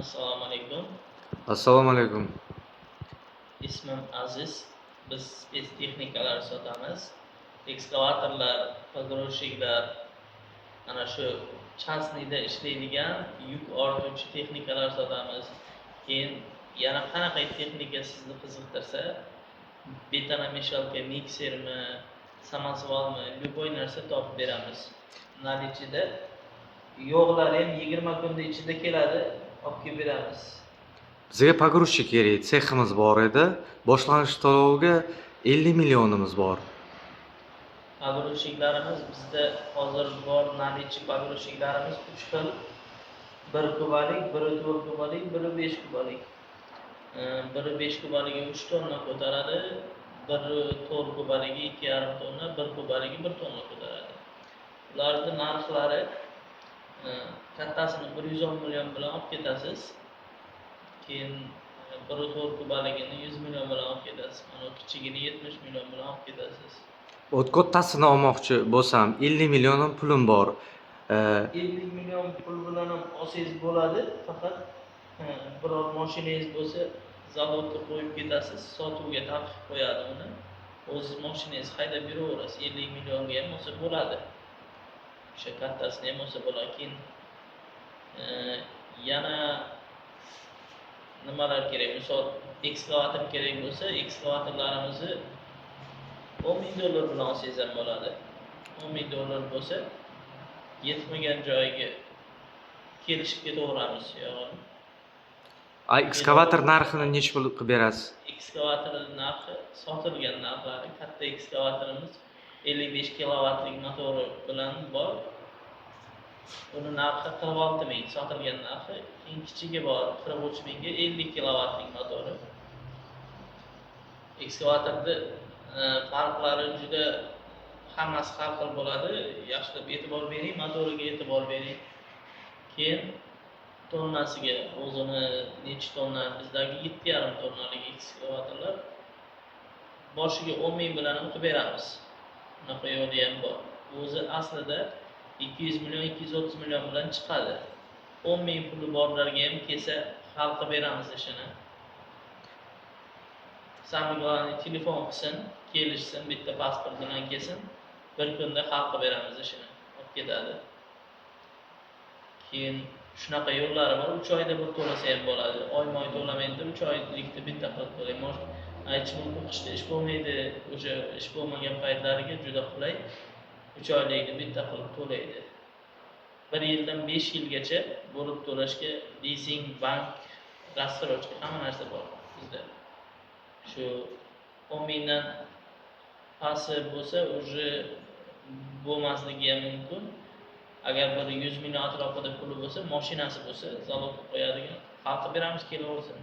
Assalomu alaykum. Assalomu alaykum. Ismim Aziz. Biz spets texnikalar sotamiz. Ekskavatorlar, pogrebniklar, ana shu chansniyda ishlaydigan yuk ortuvchi texnikalar sotamiz. Keyin yana qanaqa texnika sizni qiziqtirsa, betonameshalka, miksermi, samosvalmi, любой narsa topib beramiz. Nalichida yo'qlari ham 20 kunda ichida keladi, olib kelib beramiz. Bizga pogrebnik kerak, seximiz bor edi. Boshlanish to'loviga 50 millionimiz bor. Pogrebniklarimiz bizda hozir bor nalichi pogrebniklarimiz 3 xil. 1 kubalik, 1 4 kubalik, 1 5 kubalik. 1 5 kubaligi 3 tonna ko'taradi, 1 4 kubaligi 2,5 tonna, 1 kubaligi 1 tonna ko'taradi. Ularning narxlari kattasini 110 million bilan olib ketasiz. Keyin 1 4 kubaligini 100 million bilan olib ketasiz. Mana kichigini 70 million bilan olib ketasiz. O'tkottasini olmoqchi bo'lsam 50 million pulim bor. 50 million pul bilan ham olsangiz bo'ladi, faqat biror mashinangiz bo'lsa, zavodga qo'yib ketasiz, sotuvga taqiq qo'yadi uni. O'zingiz mashinangizni haydab yuraverasiz. 50 millionga ham olsa bo'ladi. O'sha kattasini ham olsa bo'ladi. Keyin yana nimalar kerak? Misol, ekskavator kerak bo'lsa, ekskavatorlarimizni 10 ming dollar bilan olsangiz ham bo'ladi. 10 ming dollar bo'lsa, yetmagan joyiga kelishib ketaveramiz. Ekskavator narxini necha pul qilib berasiz? Ekskavator narxi sotilgan narxlari, katta ekskavatorimiz 55 kilovatlik motori bilan bor. Uni narxi 46 ming sotilgan narxi. Keyin kichigi bor 43 mingga 50 kilovatlik motori. Ekskavatorda farqlari juda hammasi har xil bo'ladi. Yaxshilab e'tibor bering, motoriga e'tibor bering. Keyin tonnasiga o'zini necha tonna, bizdagi 7,5 tonnalik ekskavatorlar boshiga 10 ming bilan o'qib beramiz. Bunaqa yo'li ham bor. O'zi aslida 200 million, 230 million bilan chiqadi. 10 ming puli borlarga ham kelsa hal qilib beramiz ishini. Samig'ani telefon qilsin, kelishsin, bitta pasport bilan kelsin. Bir kunda hal qilib beramiz ishini. Olib ketadi. Keyin shunaqa yo'llari bor. 3 oyda bir to'lasa ham bo'ladi. Oyma-oy to'lamaydi, 3 oylikda bitta qilib to'laydi. Aytish mumkin, qishda ish bo'lmaydi. O'sha ish bo'lmagan paytlariga juda qulay. 3 oylikda bitta qilib to'laydi. 1 yildan 5 yilgacha bo'lib to'lashga leasing, bank, рассрочка hamma narsa bor bizda. Shu 10 mingdan pasti bo'lsa, уже bo'lmasligi ham mumkin. Agar bir 100 million atrofida puli bo'lsa, mashinasi bo'lsa, zavodga qo'yadigan, hal qilib beramiz, kelaversin.